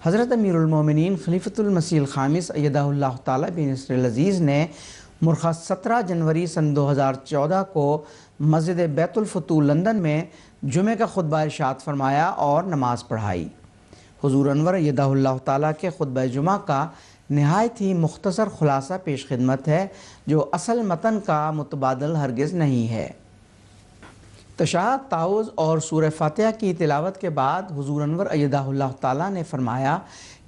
حضرت امیر المومنین خلیفۃ المسیح الخامس ایدہ اللہ تعالیٰ بنصر العزیز نے مرخص 17 جنوری سن 2014 کو مسجد بیت الفتوح لندن میں جمعہ کا خطبہ ارشاد فرمایا اور نماز پڑھائی۔ حضور انور ایدہ اللہ تعالیٰ کے خطبہ جمعہ کا نہایت ہی مختصر خلاصہ پیش خدمت ہے جو اصل متن کا متبادل ہرگز نہیں ہے۔ تشہد، تعوذ اور سورہ فاتحہ کی تلاوت کے بعد حضور انور ایدہ اللہ تعالیٰ نے فرمایا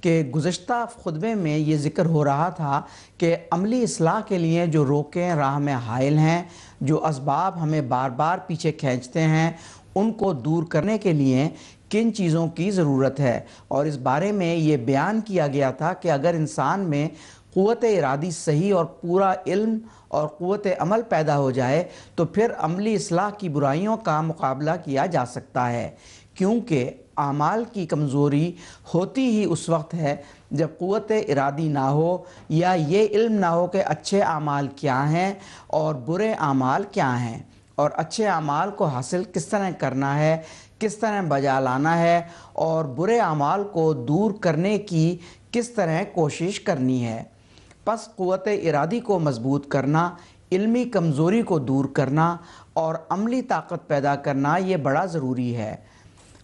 کہ گزشتہ خطبے میں یہ ذکر ہو رہا تھا کہ عملی اصلاح کے لیے جو روکیں راہ میں حائل ہیں، جو اسباب ہمیں بار بار پیچھے کھینچتے ہیں، ان کو دور کرنے کے لیے کن چیزوں کی ضرورت ہے، اور اس بارے میں یہ بیان کیا گیا تھا کہ اگر انسان میں قوت ارادی صحیح اور پورا علم اور قوت عمل پیدا ہو جائے تو پھر عملی اصلاح کی برائیوں کا مقابلہ کیا جا سکتا ہے، کیونکہ اعمال کی کمزوری ہوتی ہی اس وقت ہے جب قوت ارادی نہ ہو یا یہ علم نہ ہو کہ اچھے اعمال کیا ہیں اور برے اعمال کیا ہیں، اور اچھے اعمال کو حاصل کس طرح کرنا ہے، کس طرح بجا لانا ہے، اور برے اعمال کو دور کرنے کی کس طرح کوشش کرنی ہے۔ پس قوت ارادی کو مضبوط کرنا، علمی کمزوری کو دور کرنا اور عملی طاقت پیدا کرنا یہ بڑا ضروری ہے۔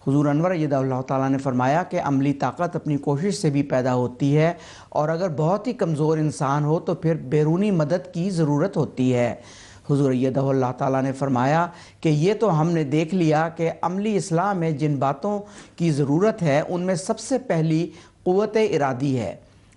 حضور انور ایدہ اللہ تعالیٰ نے فرمایا کہ عملی طاقت اپنی کوشش سے بھی پیدا ہوتی ہے، اور اگر بہت ہی کمزور انسان ہو تو پھر بیرونی مدد کی ضرورت ہوتی ہے۔ حضور ایدہ اللہ تعالیٰ نے فرمایا کہ یہ تو ہم نے دیکھ لیا کہ عملی اصلاح میں جن باتوں کی ضرورت ہے ان میں سب سے پہلی قوت ارادی ہے۔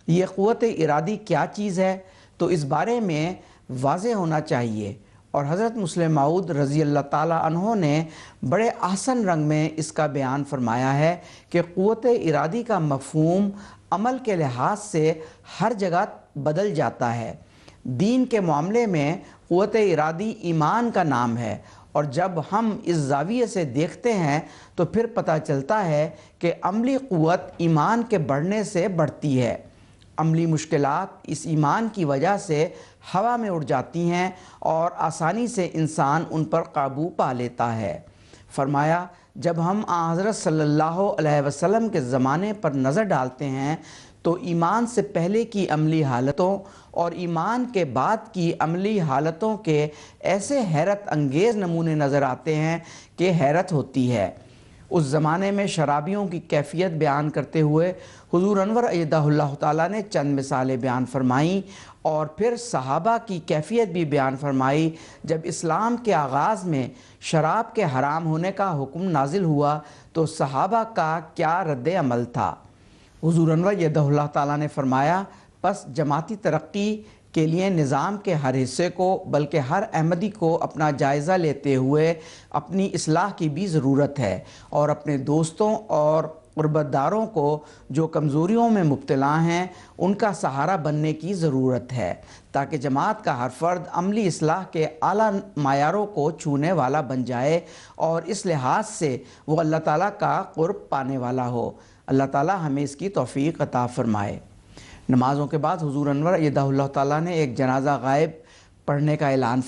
یہ قوت ارادی کیا چیز ہے تو اس بارے میں واضح ہونا چاہیے، اور حضرت مسلم موعود رضی اللہ تعالیٰ عنہ نے بڑے احسن رنگ میں اس کا بیان فرمایا ہے کہ قوت ارادی کا مفہوم عمل کے لحاظ سے ہر جگہ بدل جاتا ہے۔ دین کے معاملے میں قوت ارادی ایمان کا نام ہے، اور جب ہم اس زاویے سے دیکھتے ہیں تو پھر پتہ چلتا ہے کہ عملی قوت ایمان کے بڑھنے سے بڑھتی ہے۔ عملی مشکلات اس ایمان کی وجہ سے ہوا میں اڑ جاتی ہیں اور آسانی سے انسان ان پر قابو پا لیتا ہے۔ فرمایا جب ہم حضرت صلی اللہ علیہ وسلم کے زمانے پر نظر ڈالتے ہیں تو ایمان سے پہلے کی عملی حالتوں اور ایمان کے بعد کی عملی حالتوں کے ایسے حیرت انگیز نمونے نظر آتے ہیں کہ حیرت ہوتی ہے۔ اس زمانے میں شرابیوں کی کیفیت بیان کرتے ہوئے حضور انور ایدہ اللہ تعالیٰ نے چند مثالیں بیان فرمائیں، اور پھر صحابہ کی کیفیت بھی بیان فرمائی۔ جب اسلام کے آغاز میں شراب کے حرام ہونے کا حکم نازل ہوا تو صحابہ کا کیا رد عمل تھا؟ حضور انور ایدہ اللہ تعالیٰ نے فرمایا پس جماعتی ترقی کے لیے نظام کے ہر حصے کو بلکہ ہر احمدی کو اپنا جائزہ لیتے ہوئے اپنی اصلاح کی بھی ضرورت ہے، اور اپنے دوستوں اور قربت داروں کو جو کمزوریوں میں مبتلا ہیں ان کا سہارا بننے کی ضرورت ہے، تاکہ جماعت کا ہر فرد عملی اصلاح کے اعلیٰ معیاروں کو چھونے والا بن جائے اور اس لحاظ سے وہ اللہ تعالیٰ کا قرب پانے والا ہو۔ اللہ تعالیٰ ہمیں اس کی توفیق عطا فرمائے۔ نمازوں کے بعد حضور انور ایدہ اللہ تعالیٰ نے ایک جنازہ غائب پڑھنے کا اعلان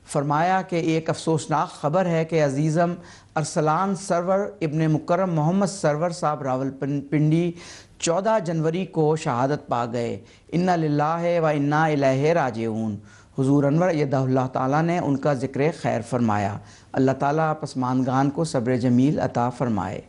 فرمایا کہ ایک افسوسناک خبر ہے کہ عزیزم ارسلان سرور ابن مکرم محمد سرور صاحب راول پنڈی 14 جنوری کو شہادت پا گئے۔ انا للہ و انا الیہ راجعون۔ حضور انور ایدہ اللہ تعالیٰ نے ان کا ذکر خیر فرمایا۔ اللہ تعالیٰ پسماندگان کو صبر جمیل عطا فرمائے۔